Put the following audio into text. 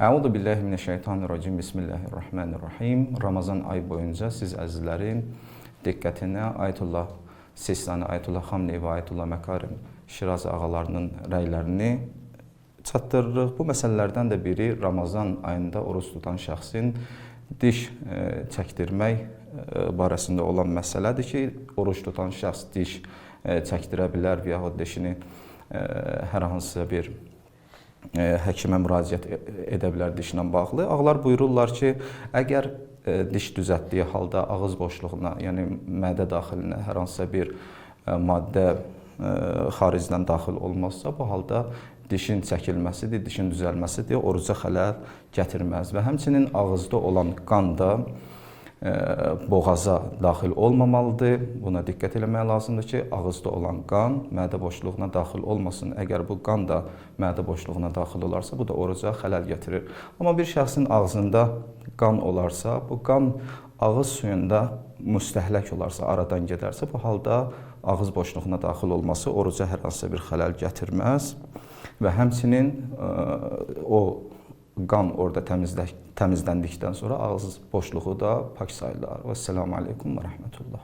Əuzu billahi mineşşeytanirracim. Bismillahirrahmanirrahim. Ramazan ayı boyunca siz əzizlərin diqqətinə Ayətullah Sistani, Ayətullah Xameneyi və Ayətullah Məkarim Şiraz ağalarının rəylərini çatdırırıq. Bu məsələlərdən də biri Ramazan ayında oruç tutan şəxsin diş çəkdirmək barəsində olan məsələdir ki, oruç tutan şəxs diş çəkdirə bilər və yaxud dişini hər hansısa bir həkimə müraciət edə bilər dişlə bağlı. Ağalar buyururlar ki, əgər diş düzəltdiyi halda ağız boşluğuna, yəni mədə daxilinə hər hansısa bir maddə xaricdən daxil olmazsa, bu halda dişin çəkilməsidir, dişin düzəlməsidir, oruca xələl gətirməz və həmçinin ağızda olan qan da boğaza daxil olmamalıdır. Buna diqqət eləmək lazımdır ki, ağızda olan qan mədə boşluğuna daxil olmasın. Əgər bu qan da mədə boşluğuna daxil olarsa, bu da oruca xələl gətirir. Amma bir şəxsin ağzında qan olarsa, bu qan ağız suyunda müstəhlək olarsa, aradan gedərsə, bu halda ağız boşluğuna daxil olması oruca hər hansısa bir xələl gətirməz və həmçinin o qan orada təmizləndikdən sonra ağız boşluğu da pak sayılar. Vəssalamu aleykum və rəhmətullah.